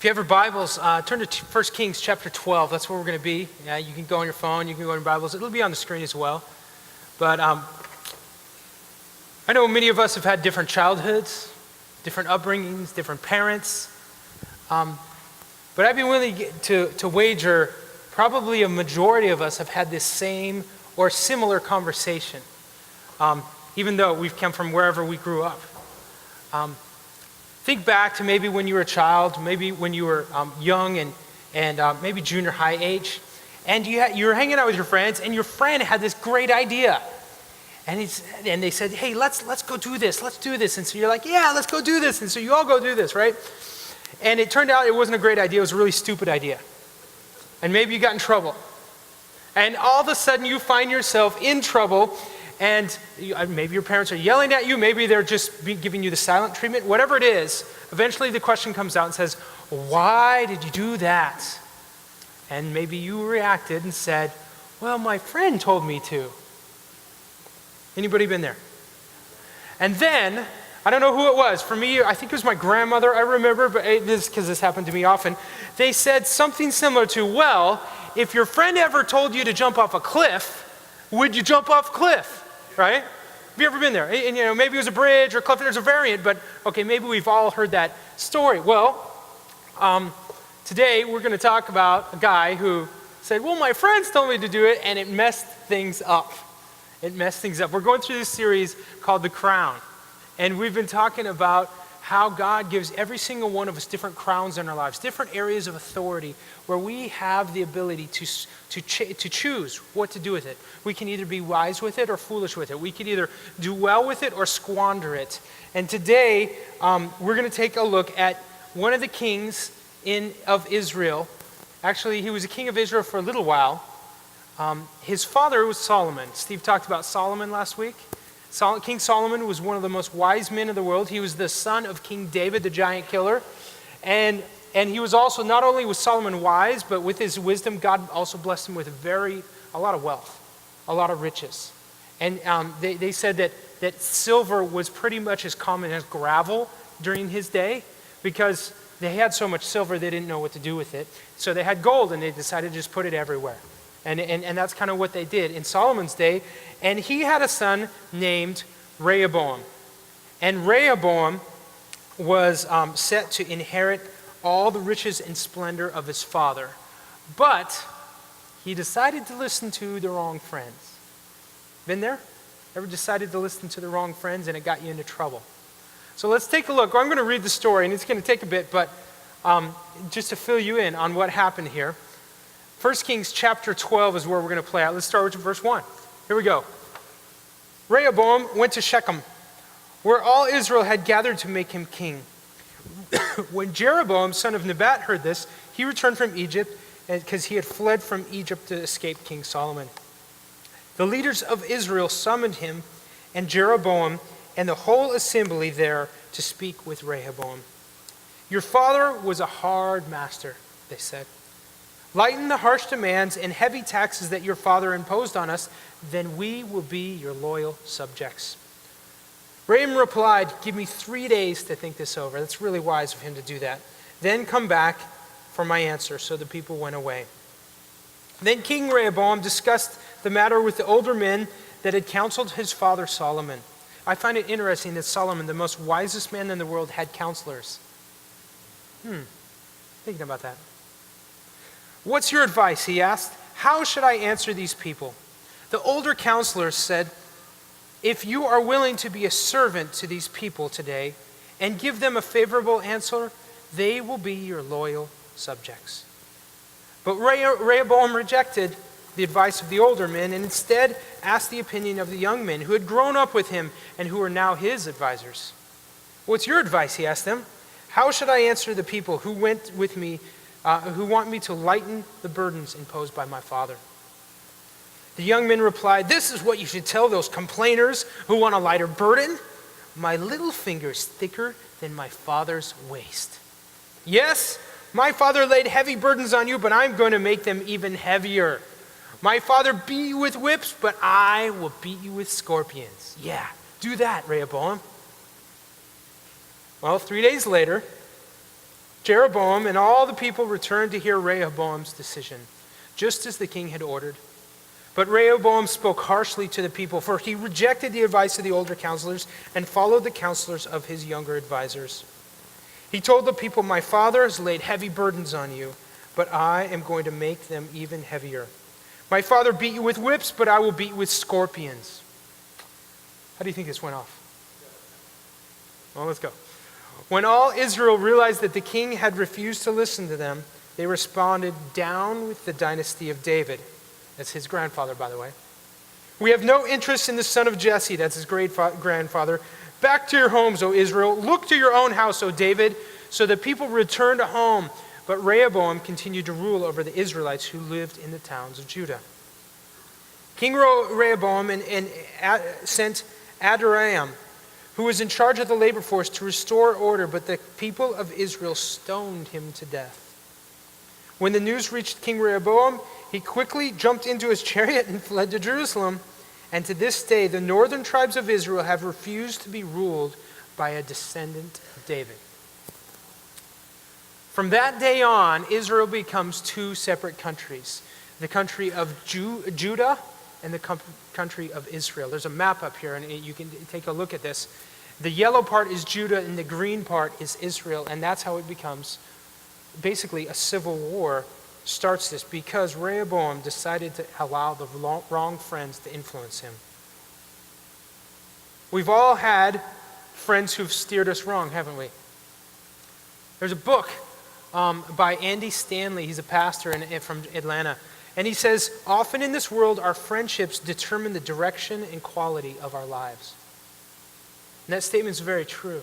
If you have your Bibles, turn to 1 Kings chapter 12. That's where we're going to be. Yeah, you can go on your phone, you can go on your Bibles. It'll be on the screen as well. But I know many of us have had different childhoods, different upbringings, different parents. But I'd be willing to wager probably a majority of us have had this same or similar conversation, even though we've come from wherever we grew up. Think back to maybe when you were a child, maybe when you were young and maybe junior high age, and you were hanging out with your friends, and your friend had this great idea, and they said, "Hey, let's go do this. Let's do this." And so you're like, "Yeah, let's go do this." And so you all go do this, right? And it turned out it wasn't a great idea. It was a really stupid idea, and maybe you got in trouble, and all of a sudden you find yourself in trouble. And maybe your parents are yelling at you, maybe they're just giving you the silent treatment, whatever it is, eventually the question comes out and says, "Why did you do that?" And maybe you reacted and said, "Well, my friend told me to." Anybody been there? And then, I don't know who it was. For me, I think it was my grandmother, I remember, but this because this happened to me often. They said something similar to, "Well, if your friend ever told you to jump off a cliff, would you jump off a cliff?" Right? Have you ever been there? And maybe it was a bridge or a cliff, there's a variant, but okay, maybe we've all heard that story. Well, today we're going to talk about a guy who said, "Well, my friends told me to do it," and it messed things up. It messed things up. We're going through this series called The Crown, and we've been talking about how God gives every single one of us different crowns in our lives, different areas of authority where we have the ability to choose what to do with it. We can either be wise with it or foolish with it. We can either do well with it or squander it. And today, we're going to take a look at one of the kings of Israel. Actually, he was a king of Israel for a little while. His father was Solomon. Steve talked about Solomon last week. King Solomon was one of the most wise men of the world. He was the son of King David, the giant killer. And he was also, not only was Solomon wise, but with his wisdom, God also blessed him with a lot of wealth, a lot of riches. And they said that silver was pretty much as common as gravel during his day, because they had so much silver they didn't know what to do with it. So they had gold, and they decided to just put it everywhere. And that's kind of what they did in Solomon's day. And he had a son named Rehoboam. And Rehoboam was set to inherit all the riches and splendor of his father. But he decided to listen to the wrong friends. Been there? Ever decided to listen to the wrong friends and it got you into trouble? So let's take a look. I'm going to read the story, and it's going to take a bit, but just to fill you in on what happened here. 1 Kings chapter 12 is where we're going to play out. Let's start with verse 1. Here we go. Rehoboam went to Shechem, where all Israel had gathered to make him king. When Jeroboam, son of Nebat, heard this, he returned from Egypt, because he had fled from Egypt to escape King Solomon. The leaders of Israel summoned him and Jeroboam and the whole assembly there to speak with Rehoboam. "Your father was a hard master," they said. "Lighten the harsh demands and heavy taxes that your father imposed on us, then we will be your loyal subjects." Rehoboam replied, "Give me 3 days to think this over." That's really wise of him to do that. "Then come back for my answer." So the people went away. Then King Rehoboam discussed the matter with the older men that had counseled his father Solomon. I find it interesting that Solomon, the most wisest man in the world, had counselors. Thinking about that. "What's your advice?" he asked. "How should I answer these people?" The older counselors said, "If you are willing to be a servant to these people today and give them a favorable answer, they will be your loyal subjects." But Rehoboam rejected the advice of the older men and instead asked the opinion of the young men who had grown up with him and who were now his advisors. "What's your advice?" he asked them. "How should I answer the people who went with me who want me to lighten the burdens imposed by my father?" The young men replied, "This is what you should tell those complainers who want a lighter burden. My little finger is thicker than my father's waist. Yes, my father laid heavy burdens on you, but I'm going to make them even heavier. My father beat you with whips, but I will beat you with scorpions." Yeah, do that, Rehoboam. Well, 3 days later, Jeroboam and all the people returned to hear Rehoboam's decision, just as the king had ordered. But Rehoboam spoke harshly to the people, for he rejected the advice of the older counselors and followed the counselors of his younger advisors. He told the people, "My father has laid heavy burdens on you, but I am going to make them even heavier. My father beat you with whips, but I will beat you with scorpions." How do you think this went off? Well, let's go. When all Israel realized that the king had refused to listen to them, they responded, "Down with the dynasty of David." That's his grandfather, by the way. "We have no interest in the son of Jesse," that's his great-grandfather. "Back to your homes, O Israel. Look to your own house, O David." So the people returned home, but Rehoboam continued to rule over the Israelites who lived in the towns of Judah. King Rehoboam sent Adoram, who was in charge of the labor force, to restore order, but the people of Israel stoned him to death. When the news reached King Rehoboam, he quickly jumped into his chariot and fled to Jerusalem. And to this day, the northern tribes of Israel have refused to be ruled by a descendant of David. From that day on, Israel becomes two separate countries, the country of Judah and the country of Israel. There's a map up here, and you can take a look at this. The yellow part is Judah, and the green part is Israel, and that's how it becomes basically a civil war starts this, because Rehoboam decided to allow the wrong friends to influence him. We've all had friends who've steered us wrong, haven't we? There's a book by Andy Stanley. He's a pastor from Atlanta. And he says, "Often in this world, our friendships determine the direction and quality of our lives." And that statement is very true.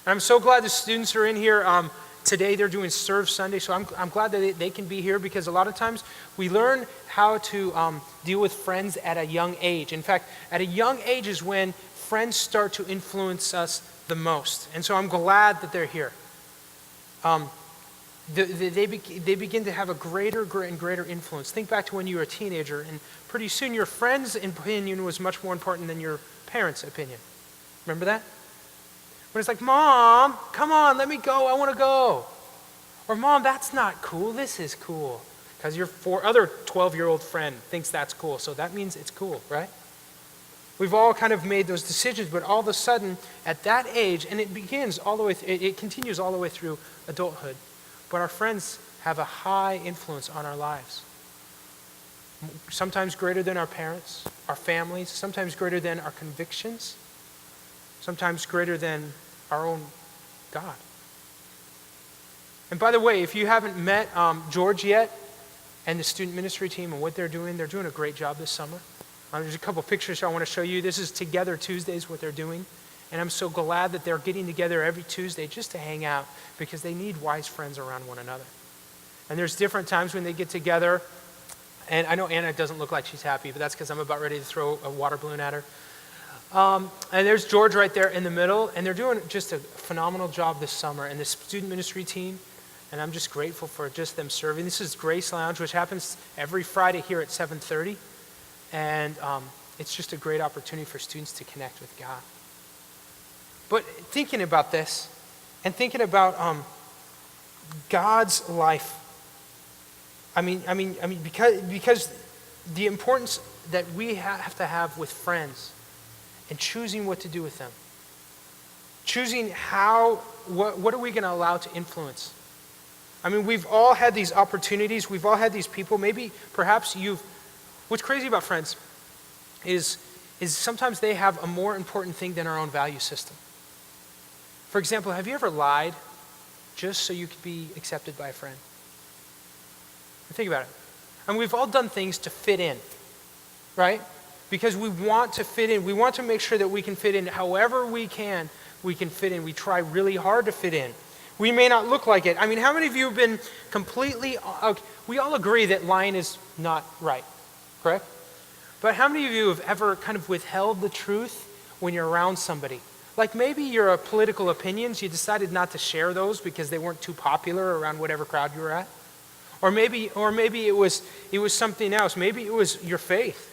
And I'm so glad the students are in here. Today they're doing Serve Sunday, so I'm glad that they can be here, because a lot of times we learn how to deal with friends at a young age. In fact, at a young age is when friends start to influence us the most. And so I'm glad that they're here. They begin to have a greater and greater influence. Think back to when you were a teenager, and pretty soon your friend's opinion was much more important than your parents' opinion. Remember that? When it's like, "Mom, come on, let me go, I want to go." Or, "Mom, that's not cool, this is cool." Because your other 12-year-old friend thinks that's cool, so that means it's cool, right? We've all kind of made those decisions, but all of a sudden, at that age, and it begins all the way, it continues all the way through adulthood, but our friends have a high influence on our lives. Sometimes greater than our parents, our families, sometimes greater than our convictions, sometimes greater than our own God. And by the way, if you haven't met George yet and the student ministry team and what they're doing a great job this summer. There's a couple pictures I want to show you. This is Together Tuesdays, what they're doing. And I'm so glad that they're getting together every Tuesday just to hang out, because they need wise friends around one another. And there's different times when they get together. And I know Anna doesn't look like she's happy, but that's because I'm about ready to throw a water balloon at her. And there's George right there in the middle, and they're doing just a phenomenal job this summer. And the student ministry team, and I'm just grateful for just them serving. This is Grace Lounge, which happens every Friday here at 7:30. And it's just a great opportunity for students to connect with God. But thinking about this, and thinking about God's life, because the importance that we have to have with friends, and choosing what to do with them, choosing what are we going to allow to influence. We've all had these opportunities, we've all had these people. Maybe, perhaps what's crazy about friends is sometimes they have a more important thing than our own value system. For example, have you ever lied just so you could be accepted by a friend? Think about it. We've all done things to fit in, right? Because we want to fit in. We want to make sure that we can fit in however we can fit in. We try really hard to fit in. We may not look like it. How many of you have been completely, we all agree that lying is not right, correct? But how many of you have ever kind of withheld the truth when you're around somebody? Like maybe your political opinions, you decided not to share those because they weren't too popular around whatever crowd you were at. Or maybe it was something else. Maybe it was your faith.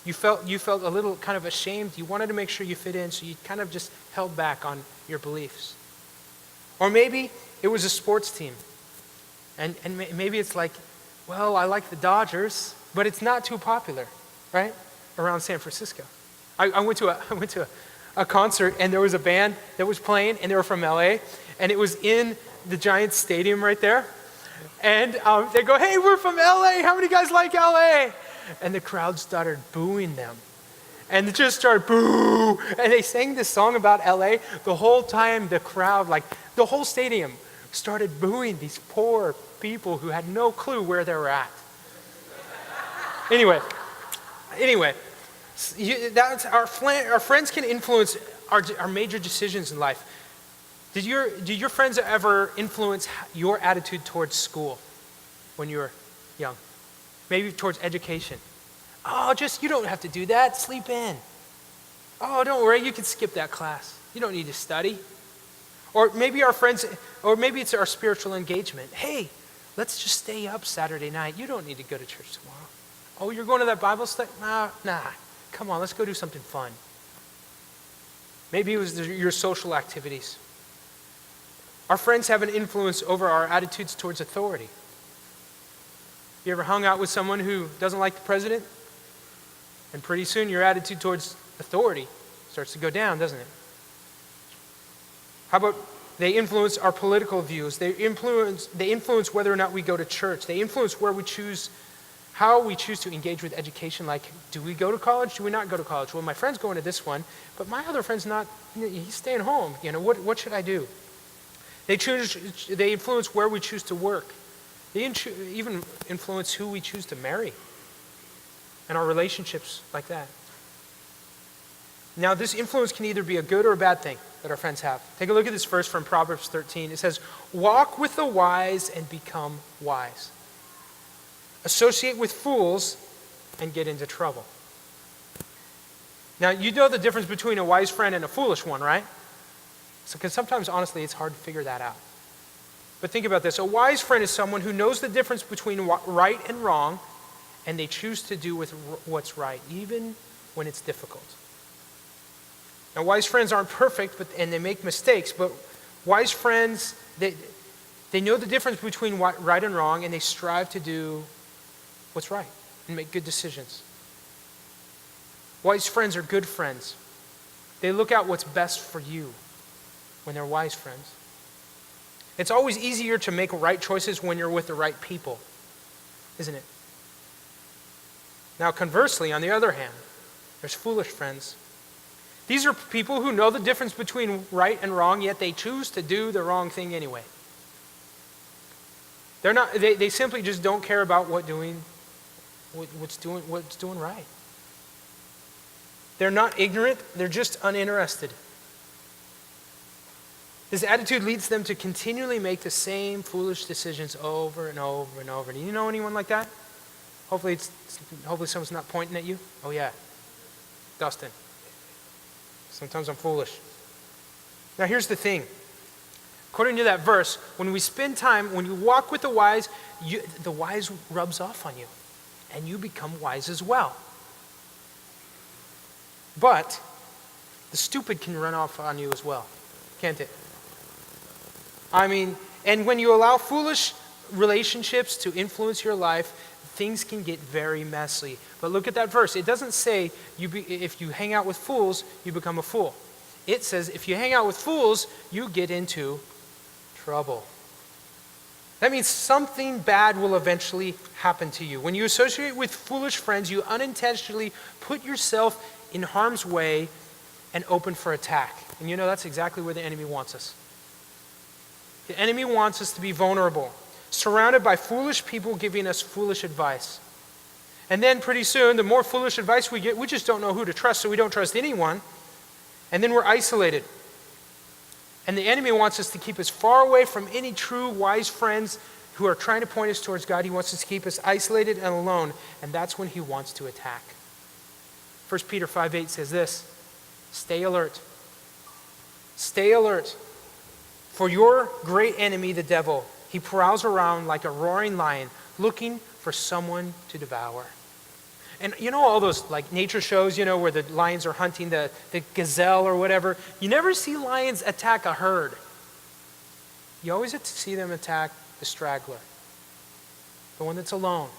You felt a little kind of ashamed. You wanted to make sure you fit in, so you kind of just held back on your beliefs. Or maybe it was a sports team. And maybe it's like, well, I like the Dodgers, but it's not too popular, right? Around San Francisco. I went to a concert, and there was a band that was playing, and they were from LA, and it was in the Giants stadium right there. And they go, hey, we're from LA. How many guys like LA? And the crowd started booing them. And they just started boo. And they sang this song about LA. The whole time the crowd, like the whole stadium, started booing these poor people who had no clue where they were at. Anyway, that's our friends can influence our major decisions in life. Did your friends ever influence your attitude towards school when you were young? Maybe towards education. Oh, you don't have to do that. Sleep in. Oh, don't worry. You can skip that class. You don't need to study. Or maybe maybe it's our spiritual engagement. Hey, let's just stay up Saturday night. You don't need to go to church tomorrow. Oh, you're going to that Bible study? Nah. Come on, let's go do something fun. Maybe it was your social activities. Our friends have an influence over our attitudes towards authority. You ever hung out with someone who doesn't like the president? And pretty soon your attitude towards authority starts to go down, doesn't it? How about they influence our political views? They influence whether or not we go to church. They influence how we choose to engage with education. Like, do we go to college? Do we not go to college? Well, my friend's going to this one, but my other friend's not. He's staying home. What should I do? They influence where we choose to work. They even influence who we choose to marry and our relationships like that. Now, this influence can either be a good or a bad thing that our friends have. Take a look at this verse from Proverbs 13. It says, walk with the wise and become wise. Associate with fools and get into trouble. Now, you know the difference between a wise friend and a foolish one, right? Because sometimes, honestly, it's hard to figure that out. But think about this. A wise friend is someone who knows the difference between right and wrong, and they choose to do with what's right, even when it's difficult. Now, wise friends aren't perfect, and they make mistakes, but wise friends, they know the difference between right and wrong, and they strive to do what's right and make good decisions. Wise friends are good friends. They look out what's best for you when they're wise friends. It's always easier to make right choices when you're with the right people, isn't it? Now, conversely, on the other hand, there's foolish friends. These are people who know the difference between right and wrong, yet they choose to do the wrong thing anyway. They simply just don't care about what's doing right. They're not ignorant, they're just uninterested. This attitude leads them to continually make the same foolish decisions over and over and over. Do you know anyone like that? Hopefully someone's not pointing at you. Oh yeah, Dustin. Sometimes I'm foolish. Now here's the thing. According to that verse, when you walk with the wise rubs off on you, and you become wise as well. But the stupid can run off on you as well, can't it? And when you allow foolish relationships to influence your life, things can get very messy. But look at that verse. It doesn't say if you hang out with fools, you become a fool. It says if you hang out with fools, you get into trouble. That means something bad will eventually happen to you. When you associate with foolish friends, you unintentionally put yourself in harm's way and open for attack. And that's exactly where the enemy wants us. The enemy wants us to be vulnerable, surrounded by foolish people giving us foolish advice. And then pretty soon, the more foolish advice we get, we just don't know who to trust, so we don't trust anyone. And then we're isolated. And the enemy wants us to keep us far away from any true wise friends who are trying to point us towards God. He wants us to keep us isolated and alone, and that's when he wants to attack. 1 Peter 5:8 says this, stay alert. Stay alert. For your great enemy, the devil, he prowls around like a roaring lion, looking for someone to devour. And all those like nature shows, where the lions are hunting the gazelle or whatever. You never see lions attack a herd. you always have to see them attack the straggler, the one that's alone,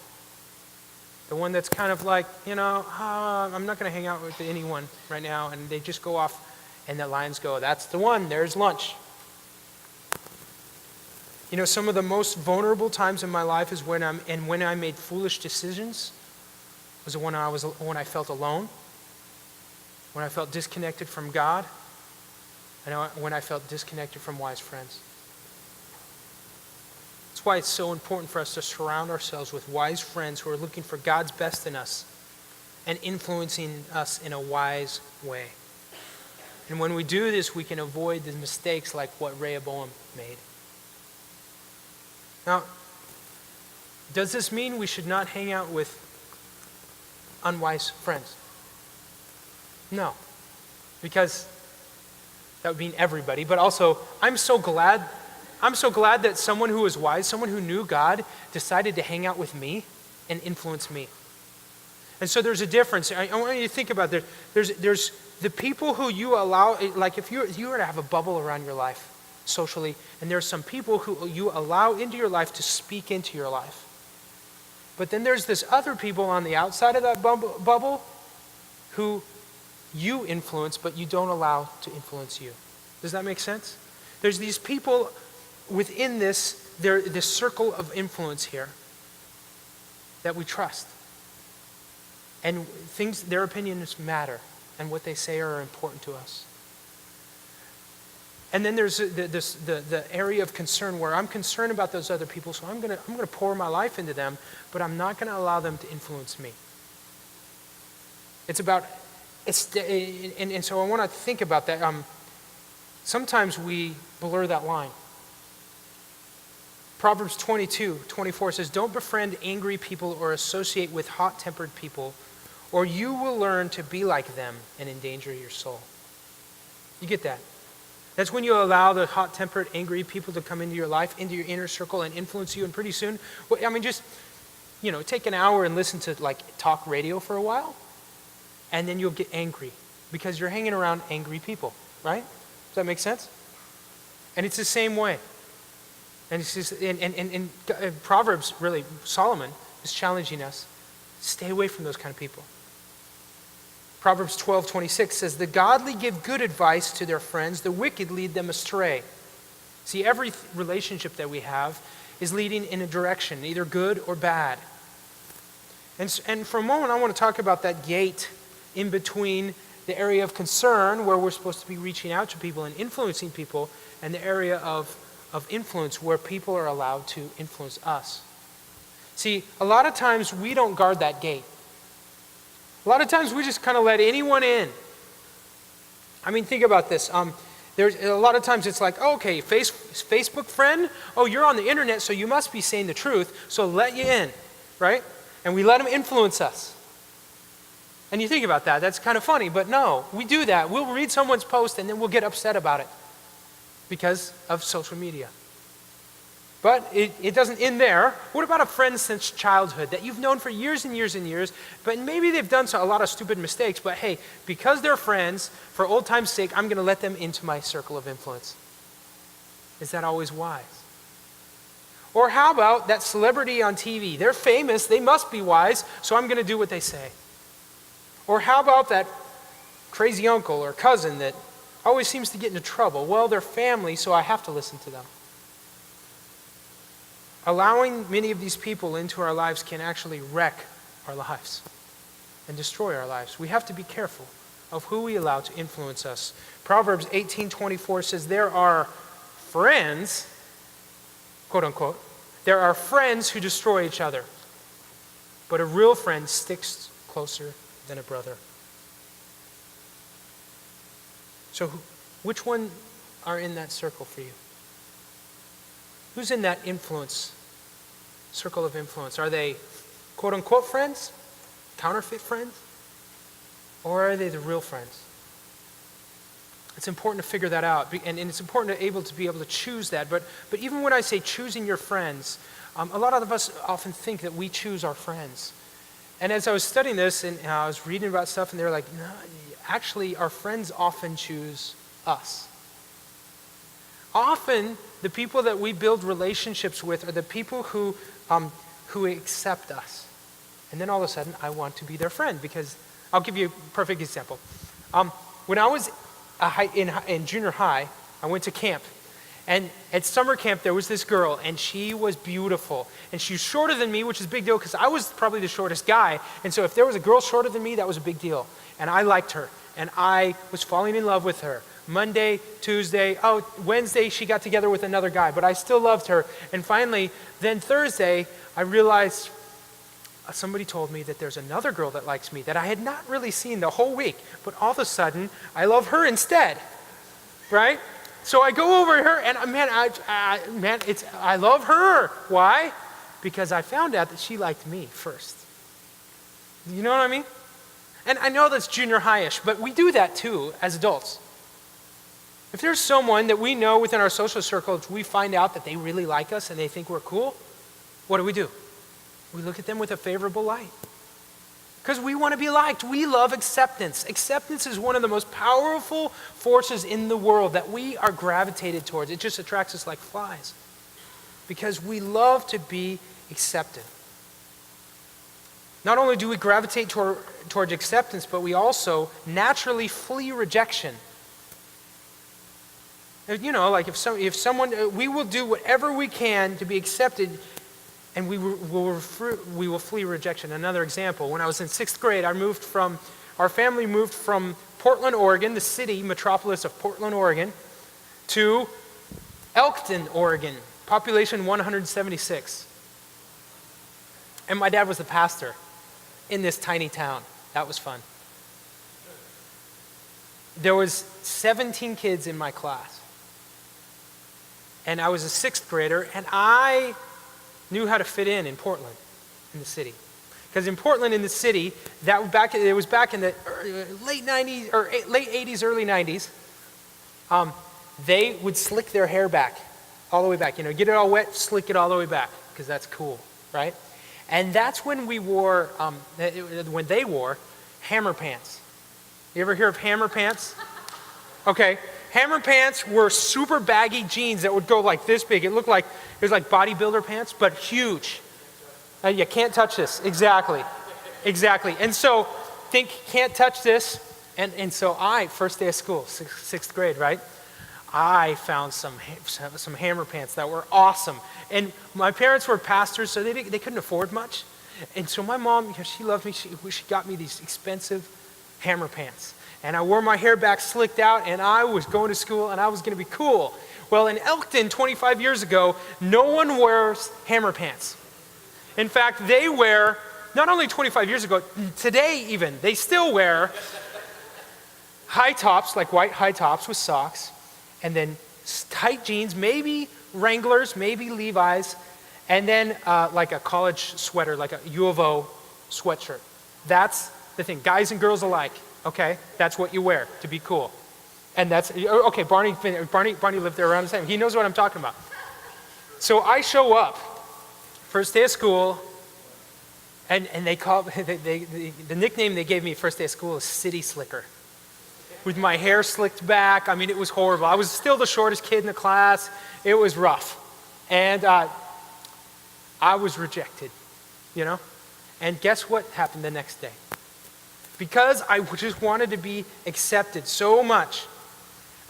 the one that's kind of like, I'm not going to hang out with anyone right now, and they just go off, and the lions go, that's the one, there's lunch. Some of the most vulnerable times in my life is when I made foolish decisions, was when I felt alone, when I felt disconnected from God, and when I felt disconnected from wise friends. That's why it's so important for us to surround ourselves with wise friends who are looking for God's best in us and influencing us in a wise way. And when we do this, we can avoid the mistakes like what Rehoboam made. Now, does this mean we should not hang out with unwise friends? No, because that would mean everybody. But also, I'm so glad that someone who was wise, someone who knew God, decided to hang out with me and influence me. And so there's a difference. I want you to think about this. There's the people who you allow, like if you were to have a bubble around your life socially, and there's some people who you allow into your life to speak into your life. But then there's this other people on the outside of that bubble who you influence, but you don't allow to influence you. Does that make sense? There's these people within this circle of influence here that we trust. And their opinions matter, and what they say are important to us. And then there's the area of concern where I'm concerned about those other people, so I'm gonna pour my life into them, but I'm not gonna allow them to influence me. And so I want to think about that. Sometimes we blur that line. Proverbs 22:24 says, "Don't befriend angry people or associate with hot-tempered people, or you will learn to be like them and endanger your soul." You get that? That's when you allow the hot-tempered, angry people to come into your life, into your inner circle, and influence you. And pretty soon, just take an hour and listen to talk radio for a while, and then you'll get angry because you're hanging around angry people, right? Does that make sense? And it's the same way. And it's just, in Proverbs, really, Solomon is challenging us: stay away from those kind of people. Proverbs 12:26 says, "The godly give good advice to their friends, the wicked lead them astray." See, every relationship that we have is leading in a direction, either good or bad. And for a moment, I want to talk about that gate in between the area of concern, where we're supposed to be reaching out to people and influencing people, and the area of influence, where people are allowed to influence us. See, a lot of times we don't guard that gate. A lot of times we just kind of let anyone in. Think about this. There's a lot of times it's like, okay, Facebook friend, you're on the internet, so you must be saying the truth, so let you in, right? And we let them influence us. And you think about that, that's kind of funny, but no, we do that. We'll read someone's post and then we'll get upset about it because of social media. But it doesn't end there. What about a friend since childhood that you've known for years and years and years, but maybe they've done a lot of stupid mistakes, but hey, because they're friends, for old time's sake, I'm going to let them into my circle of influence. Is that always wise? Or how about that celebrity on TV? They're famous, they must be wise, so I'm going to do what they say. Or how about that crazy uncle or cousin that always seems to get into trouble? Well, they're family, so I have to listen to them. Allowing many of these people into our lives can actually wreck our lives and destroy our lives. We have to be careful of who we allow to influence us. Proverbs 18:24 says, "There are friends," quote unquote, "there are friends who destroy each other, but a real friend sticks closer than a brother." So which one are in that circle for you? Who's in that circle of influence? Are they quote unquote friends, counterfeit friends, or are they the real friends? It's important to figure that out, and it's important to be able to choose that. But even when I say choosing your friends, a lot of us often think that we choose our friends. And as I was studying this and I was reading about stuff, and they're like, no, actually our friends often choose us. often the people that we build relationships with are the people who accept us. And then all of a sudden, I want to be their friend because I'll give you a perfect example. When I was in junior high, I went to camp. And at summer camp, there was this girl, and she was beautiful. And she was shorter than me, which is a big deal because I was probably the shortest guy. And so if there was a girl shorter than me, that was a big deal. And I liked her, and I was falling in love with her. Monday, Tuesday, Wednesday, she got together with another guy, but I still loved her. And finally, then Thursday, I realized somebody told me that there's another girl that likes me that I had not really seen the whole week, but all of a sudden, I love her instead, right? So I go over to her, and I love her. Why? Because I found out that she liked me first. You know what I mean? And I know that's junior high-ish, but we do that too as adults. If there's someone that we know within our social circles, we find out that they really like us and they think we're cool, what do? We look at them with a favorable light. Because we want to be liked. We love acceptance. Acceptance is one of the most powerful forces in the world that we are gravitated towards. It just attracts us like flies. Because we love to be accepted. Not only do we gravitate towards acceptance, but we also naturally flee rejection. You know, like if someone, we will do whatever we can to be accepted, and we will flee rejection. Another example, when I was in 6th grade, our family moved from Portland, Oregon, the city metropolis of Portland, Oregon, to Elkton, Oregon, population 176. And my dad was the pastor in this tiny town. That was fun. There was 17 kids in my class. And I was a 6th grader, and I knew how to fit in Portland, in the city. Because in Portland, in the city, it was back in the late 90s, or late 80s, early 90s, they would slick their hair back, all the way back. You know, get it all wet, slick it all the way back, because that's cool, right? And that's when they wore hammer pants. You ever hear of hammer pants? Okay. Hammer pants were super baggy jeans that would go like this big. It was like bodybuilder pants, but huge. You can't touch this. Exactly. And so think, can't touch this. And so first day of school, 6th grade, right? I found some hammer pants that were awesome. And my parents were pastors, so they couldn't afford much. And so my mom, she loved me. She got me these expensive hammer pants. And I wore my hair back slicked out, and I was going to school, and I was going to be cool. Well, in Elkton, 25 years ago, no one wears hammer pants. In fact, not only 25 years ago, today even, they still wear high tops, like white high tops with socks, and then tight jeans, maybe Wranglers, maybe Levi's, and then like a college sweater, like a U of O sweatshirt. That's the thing, guys and girls alike. Okay, that's what you wear to be cool. And that's, okay, Barney lived there around the same. He knows what I'm talking about. So I show up, first day of school, and they call, the nickname they gave me first day of school is City Slicker. With my hair slicked back, I mean, it was horrible. I was still the shortest kid in the class. It was rough. And I was rejected, you know? And guess what happened the next day? Because I just wanted to be accepted so much,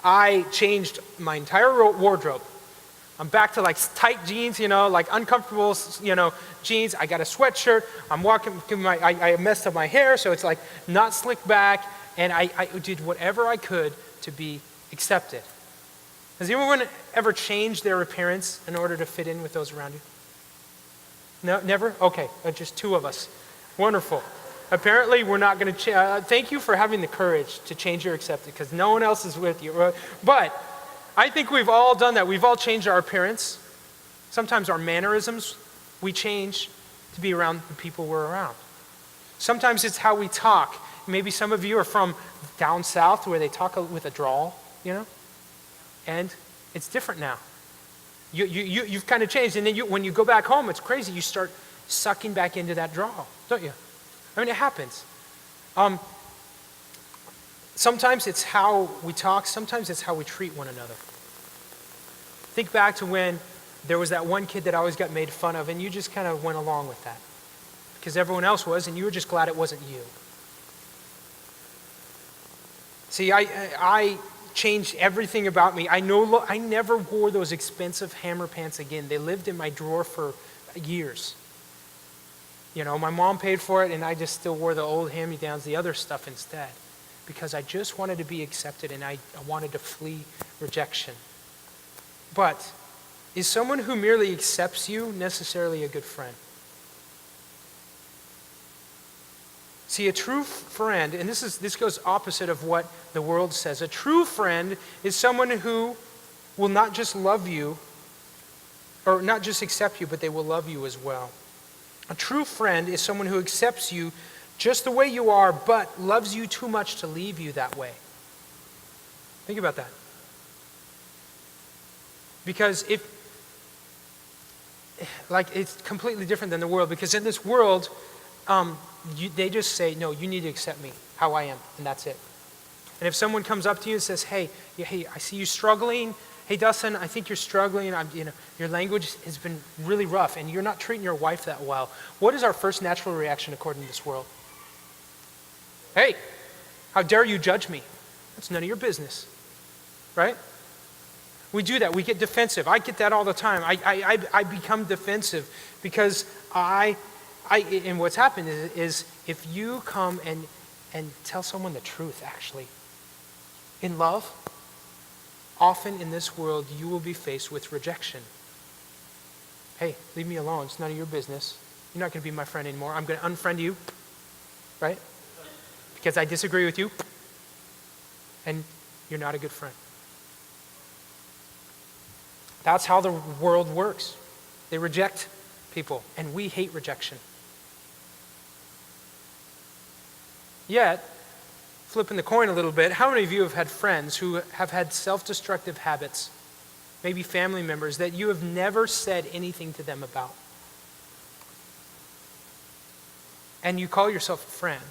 I changed my entire wardrobe. I'm back to like tight jeans, you know, like uncomfortable, you know, jeans. I got a sweatshirt. I'm walking, I messed up my hair, so it's like not slicked back. And I did whatever I could to be accepted. Has anyone ever changed their appearance in order to fit in with those around you? No, never? Okay, just two of us. Wonderful. Apparently, we're not going to thank you for having the courage to change your acceptance, because no one else is with you. But I think we've all done that. We've all changed our appearance. Sometimes our mannerisms, we change to be around the people we're around. Sometimes it's how we talk. Maybe some of you are from down south where they talk with a drawl, you know? And it's different now. You've kind of changed. And then when you go back home, it's crazy. You start sucking back into that drawl, don't you? I mean, it happens. Sometimes it's how we talk. Sometimes it's how we treat one another. Think back to when there was that one kid that always got made fun of, and you just kind of went along with that because everyone else was, and you were just glad it wasn't you. See, I changed everything about me. I never wore those expensive hammer pants again. They lived in my drawer for years. You know, my mom paid for it, and I just still wore the old hand-me-downs, the other stuff instead, because I just wanted to be accepted, and I wanted to flee rejection. But is someone who merely accepts you necessarily a good friend? See, a true friend, and this goes opposite of what the world says. A true friend is someone who will not just love you, or not just accept you, but they will love you as well. A true friend is someone who accepts you just the way you are, but loves you too much to leave you that way. Think about that. Because it's completely different than the world, because in this world, they just say, no, you need to accept me how I am, and that's it. And if someone comes up to you and says, hey, I see you struggling. Hey, Dustin, I think you're struggling. Your language has been really rough, and you're not treating your wife that well. What is our first natural reaction according to this world? Hey, how dare you judge me? That's none of your business, right? We do that. We get defensive. I get that all the time. I become defensive because and what's happened is if you come and tell someone the truth, actually, in love, often in this world, you will be faced with rejection. Hey, leave me alone. It's none of your business. You're not going to be my friend anymore. I'm going to unfriend you, right? Because I disagree with you, and you're not a good friend. That's how the world works. They reject people, and we hate rejection. Yet, flipping the coin a little bit, how many of you have had friends who have had self-destructive habits, maybe family members, that you have never said anything to them about? And you call yourself a friend,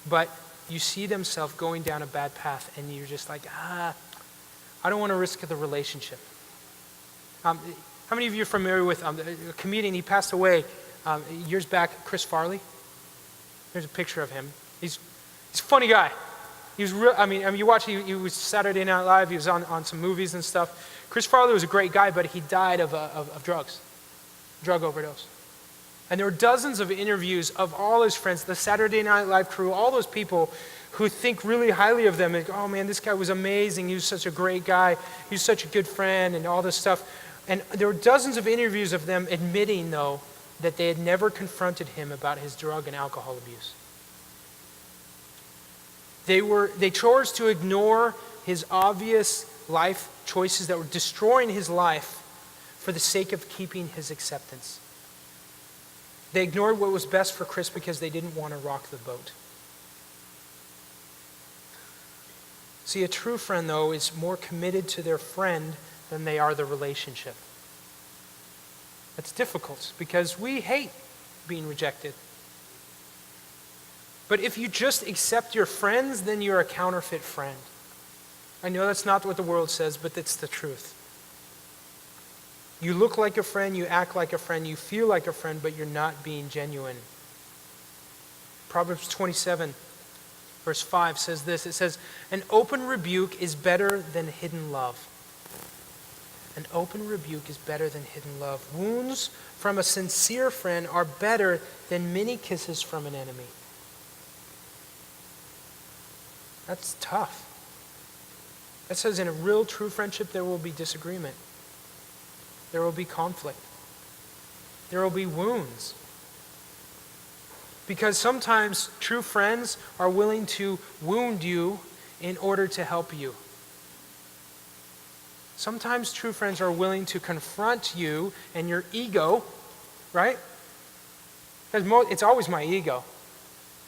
but you see themselves going down a bad path, and you're just like, I don't want to risk the relationship. How many of you are familiar with a comedian? He passed away years back, Chris Farley. There's a picture of him. He's a funny guy. He was real. You watch. He was Saturday Night Live. He was on some movies and stuff. Chris Farley was a great guy, but he died of drugs, drug overdose. And there were dozens of interviews of all his friends, the Saturday Night Live crew, all those people who think really highly of them. And go, oh man, this guy was amazing. He was such a great guy. He was such a good friend, and all this stuff. And there were dozens of interviews of them admitting, though, that they had never confronted him about his drug and alcohol abuse. They chose to ignore his obvious life choices that were destroying his life for the sake of keeping his acceptance. They ignored what was best for Chris because they didn't want to rock the boat. See, a true friend, though, is more committed to their friend than they are the relationship. That's difficult because we hate being rejected. But if you just accept your friends, then you're a counterfeit friend. I know that's not what the world says, but that's the truth. You look like a friend, you act like a friend, you feel like a friend, but you're not being genuine. Proverbs 27, verse 5 says this. It says, an open rebuke is better than hidden love. An open rebuke is better than hidden love. Wounds from a sincere friend are better than many kisses from an enemy. That's tough. That says in a real true friendship there will be disagreement. There will be conflict. There will be wounds. Because sometimes true friends are willing to wound you in order to help you. Sometimes true friends are willing to confront you and your ego, right? Because it's always my ego.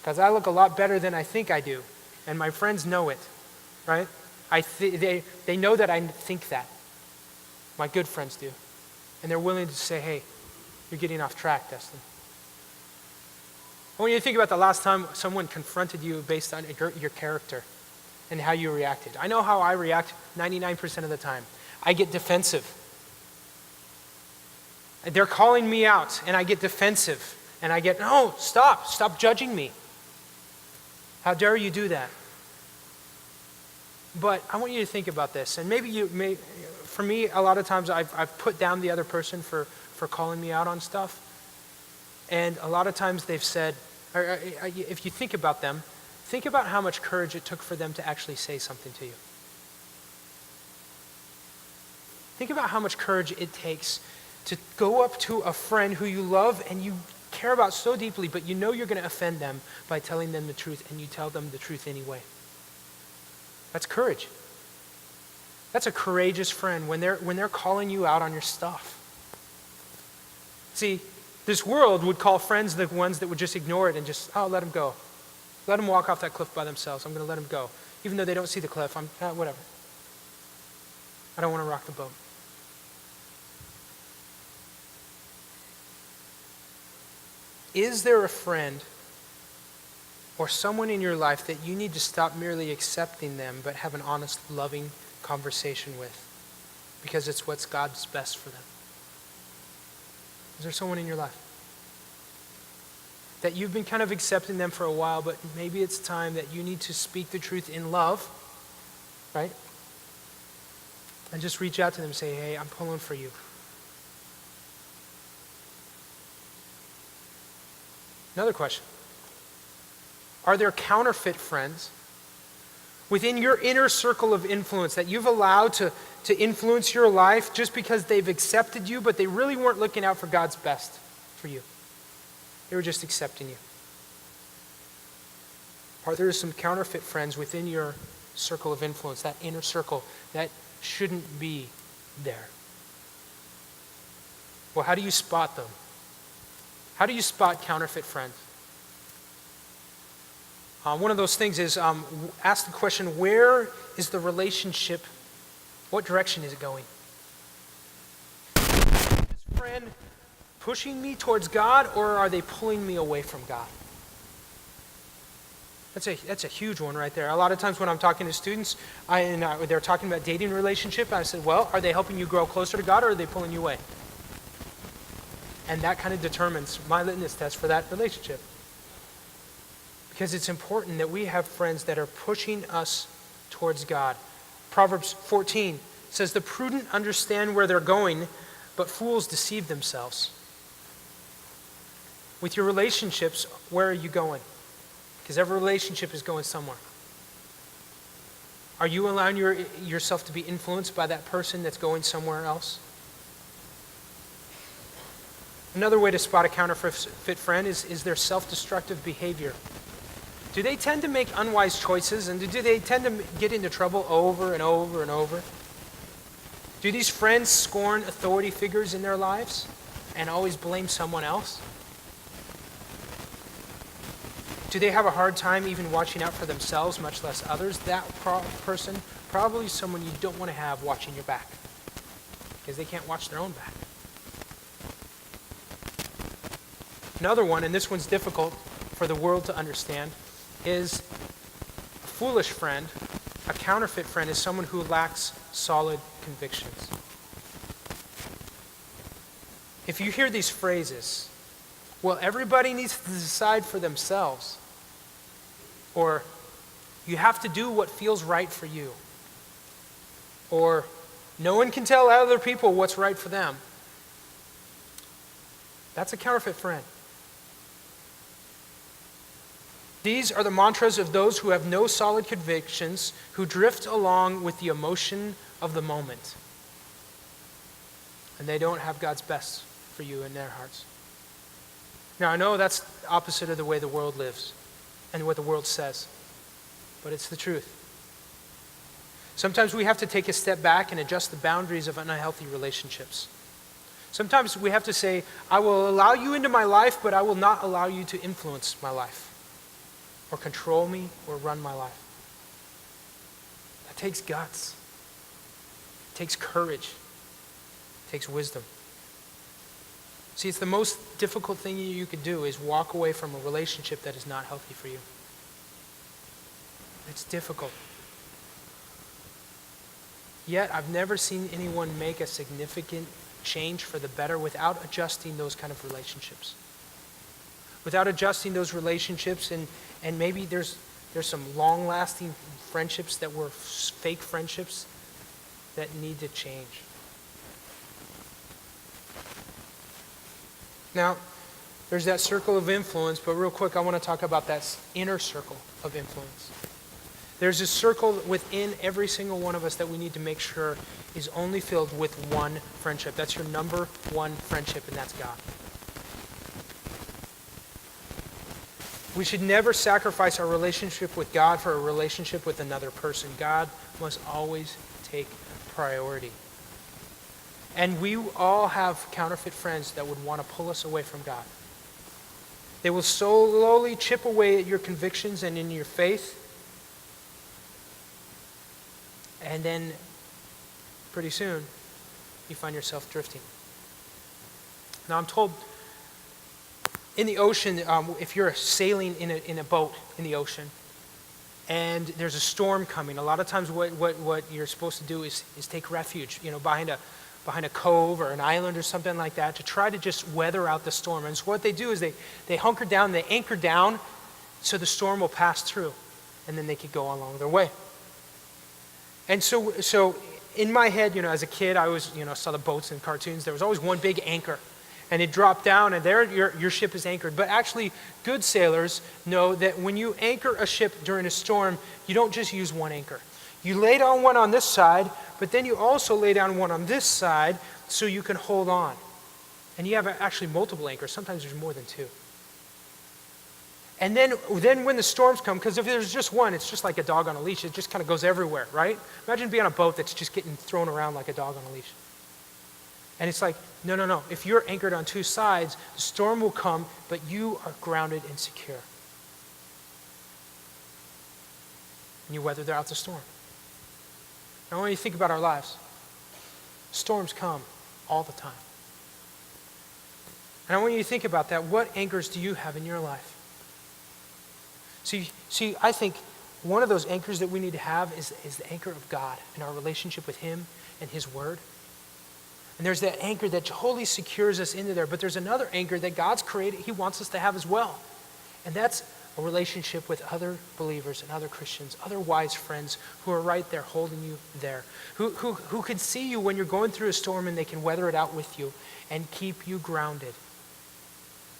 Because I look a lot better than I think I do. And my friends know it, right? They know that I think that. My good friends do. And they're willing to say, hey, you're getting off track, Dustin. I want you to think about the last time someone confronted you based on your character and how you reacted. I know how I react 99% of the time. I get defensive. They're calling me out, and I get defensive, and I get, no, stop judging me. How dare you do that? But I want you to think about this, and for me, a lot of times I've put down the other person for calling me out on stuff, and a lot of times they've said, if you think about them, think about how much courage it took for them to actually say something to you. Think about how much courage it takes to go up to a friend who you love and you care about so deeply, but you know you're going to offend them by telling them the truth, and you tell them the truth anyway. That's courage. That's a courageous friend when they're calling you out on your stuff. See, this world would call friends the ones that would just ignore it and just, let them go. Let them walk off that cliff by themselves. I'm going to let them go. Even though they don't see the cliff, whatever. I don't want to rock the boat. Is there a friend or someone in your life that you need to stop merely accepting them, but have an honest, loving conversation with? Because it's what's God's best for them. Is there someone in your life that you've been kind of accepting them for a while, but maybe it's time that you need to speak the truth in love, right? And just reach out to them and say, hey, I'm pulling for you. Another question. Are there counterfeit friends within your inner circle of influence that you've allowed to influence your life just because they've accepted you, but they really weren't looking out for God's best for you? They were just accepting you. Are there some counterfeit friends within your circle of influence, that inner circle, that shouldn't be there? Well, how do you spot them? How do you spot counterfeit friends? One of those things is ask the question, where is the relationship? What direction is it going? Is this friend pushing me towards God, or are they pulling me away from God? That's a huge one right there. A lot of times when I'm talking to students, they're talking about dating relationship, I said, well, are they helping you grow closer to God, or are they pulling you away? And that kind of determines my litmus test for that relationship. Because it's important that we have friends that are pushing us towards God. Proverbs 14 says, the prudent understand where they're going, but fools deceive themselves. With your relationships, where are you going? Because every relationship is going somewhere. Are you allowing yourself to be influenced by that person that's going somewhere else? Another way to spot a counterfeit friend is their self-destructive behavior. Do they tend to make unwise choices, and do they tend to get into trouble over and over and over? Do these friends scorn authority figures in their lives and always blame someone else? Do they have a hard time even watching out for themselves, much less others? That person, probably someone you don't want to have watching your back, because they can't watch their own back. Another one, and this one's difficult for the world to understand, is a foolish friend. A counterfeit friend is someone who lacks solid convictions. If you hear these phrases, well, everybody needs to decide for themselves, or you have to do what feels right for you, or no one can tell other people what's right for them, that's a counterfeit friend. These are the mantras of those who have no solid convictions, who drift along with the emotion of the moment. And they don't have God's best for you in their hearts. Now, I know that's opposite of the way the world lives and what the world says, but it's the truth. Sometimes we have to take a step back and adjust the boundaries of unhealthy relationships. Sometimes we have to say, I will allow you into my life, but I will not allow you to influence my life, or control me, or run my life. That takes guts. It takes courage. It takes wisdom. See, it's the most difficult thing you could do is walk away from a relationship that is not healthy for you. It's difficult. Yet, I've never seen anyone make a significant change for the better without adjusting those kind of relationships. Without adjusting those relationships, and maybe there's some long-lasting friendships that were fake friendships that need to change. Now, there's that circle of influence, but real quick, I want to talk about that inner circle of influence. There's a circle within every single one of us that we need to make sure is only filled with one friendship. That's your number one friendship, and that's God. We should never sacrifice our relationship with God for a relationship with another person. God must always take priority. And we all have counterfeit friends that would want to pull us away from God. They will slowly chip away at your convictions and in your faith. And then, pretty soon, you find yourself drifting. Now, I'm told in the ocean, if you're sailing in a boat in the ocean, and there's a storm coming, a lot of times what you're supposed to do is take refuge, behind a cove or an island or something like that, to try to just weather out the storm. And so what they do is they hunker down, they anchor down, so the storm will pass through, and then they could go along their way. And so in my head, as a kid, I always, saw the boats in cartoons. There was always one big anchor, and it dropped down, and there your ship is anchored. But actually, good sailors know that when you anchor a ship during a storm, you don't just use one anchor. You lay down one on this side, but then you also lay down one on this side so you can hold on. And you have actually multiple anchors. Sometimes there's more than two. And then when the storms come, because if there's just one, it's just like a dog on a leash. It just kind of goes everywhere, right? Imagine being on a boat that's just getting thrown around like a dog on a leash. And it's like, no. If you're anchored on two sides, the storm will come, but you are grounded and secure. And you weather out the storm. Now, I want you to think about our lives. Storms come all the time. And I want you to think about that. What anchors do you have in your life? See, I think one of those anchors that we need to have is the anchor of God and our relationship with Him and His Word. And there's that anchor that wholly secures us into there. But there's another anchor that God's created, He wants us to have as well. And that's a relationship with other believers and other Christians, other wise friends who are right there holding you there, who can see you when you're going through a storm and they can weather it out with you and keep you grounded.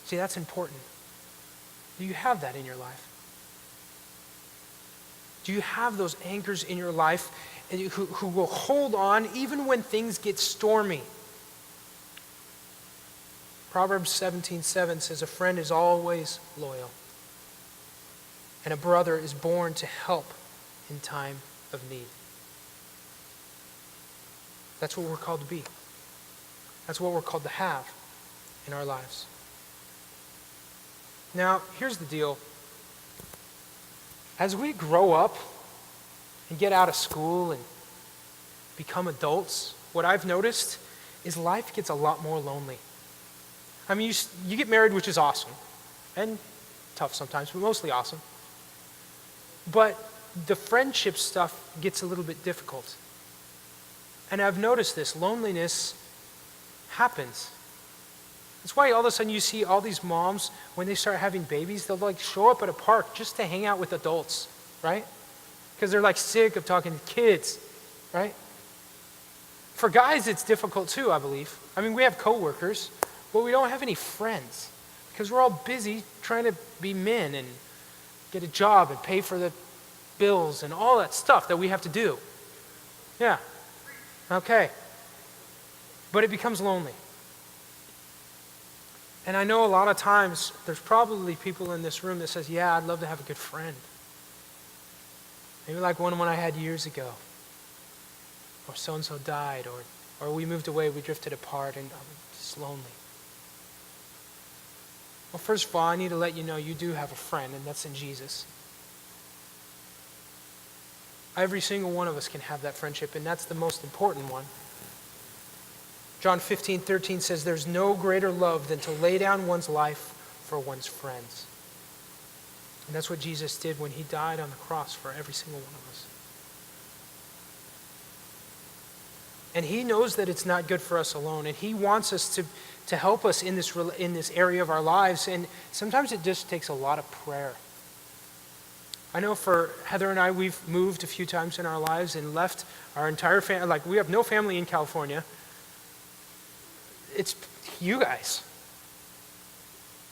See, that's important. Do you have that in your life? Do you have those anchors in your life who will hold on even when things get stormy? Proverbs 17:7 says, "A friend is always loyal, and a brother is born to help in time of need." That's what we're called to be. That's what we're called to have in our lives. Now, here's the deal. As we grow up and get out of school and become adults, what I've noticed is life gets a lot more lonely. I mean, you get married, which is awesome, and tough sometimes, but mostly awesome. But the friendship stuff gets a little bit difficult. And I've noticed this, loneliness happens. That's why all of a sudden you see all these moms, when they start having babies, they'll show up at a park just to hang out with adults, right? Because they're sick of talking to kids, right? For guys, it's difficult too, I believe. I mean, we have coworkers, but we don't have any friends because we're all busy trying to be men and get a job and pay for the bills and all that stuff that we have to do. Yeah. Okay. But it becomes lonely. And I know a lot of times there's probably people in this room that says, yeah, I'd love to have a good friend. Maybe like one I had years ago. Or so-and-so died, or we moved away, we drifted apart, and I'm just lonely. Well, first of all, I need to let you know you do have a friend, and that's in Jesus. Every single one of us can have that friendship, and that's the most important one. John 15:13 says, "There's no greater love than to lay down one's life for one's friends." And that's what Jesus did when He died on the cross for every single one of us. And he knows that it's not good for us alone. And he wants us to help us in this area of our lives. And sometimes it just takes a lot of prayer. I know for Heather and I, we've moved a few times in our lives and left our entire family. Like, we have no family in California. It's you guys.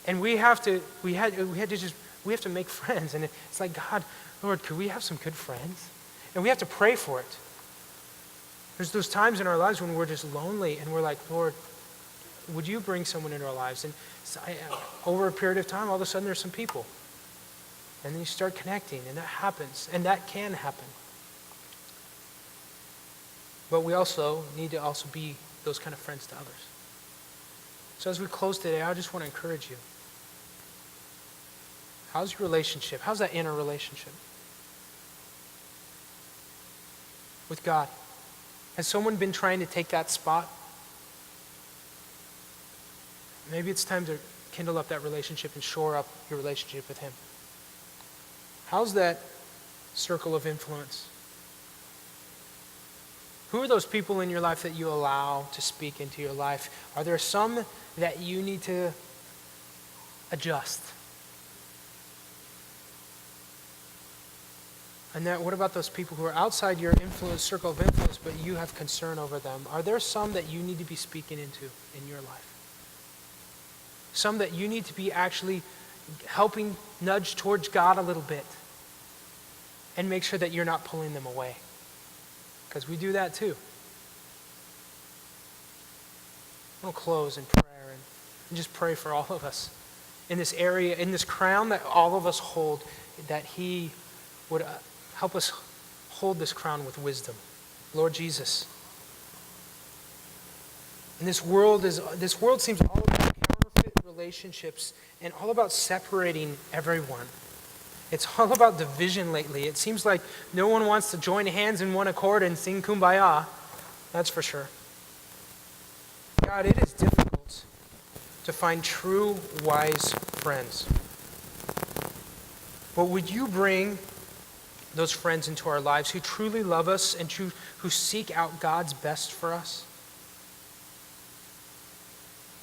And we have to make friends. And it's like, God, Lord, could we have some good friends? And we have to pray for it. There's those times in our lives when we're just lonely and we're like, Lord, would you bring someone into our lives? And over a period of time, all of a sudden there's some people. And then you start connecting, and that happens, and that can happen. But we also need to also be those kind of friends to others. So as we close today, I just want to encourage you. How's your relationship? How's that inner relationship with God? Has someone been trying to take that spot? Maybe it's time to kindle up that relationship and shore up your relationship with him. How's that circle of influence? Who are those people in your life that you allow to speak into your life? Are there some that you need to adjust? And then what about those people who are outside your circle of influence, but you have concern over them? Are there some that you need to be speaking into in your life? Some that you need to be actually helping nudge towards God a little bit and make sure that you're not pulling them away? Because we do that too. I'll close in prayer and just pray for all of us in this area, in this crown that all of us hold, that he would help us hold this crown with wisdom. Lord Jesus. And this world seems all about counterfeit relationships and all about separating everyone. It's all about division lately. It seems like no one wants to join hands in one accord and sing Kumbaya. That's for sure. God, it is difficult to find true, wise friends. But would you bring those friends into our lives who truly love us and who seek out God's best for us?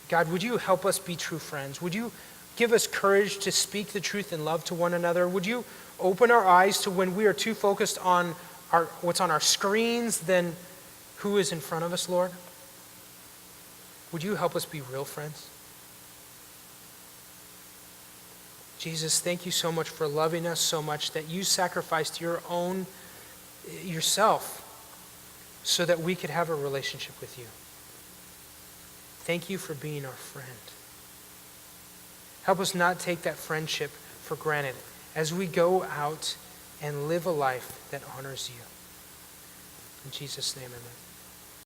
God, would you help us be true friends? Would you give us courage to speak the truth in love to one another? Would you open our eyes to when we are too focused on what's on our screens than who is in front of us, Lord? Would you help us be real friends? Jesus, thank you so much for loving us so much that you sacrificed yourself so that we could have a relationship with you. Thank you for being our friend. Help us not take that friendship for granted as we go out and live a life that honors you. In Jesus' name, amen.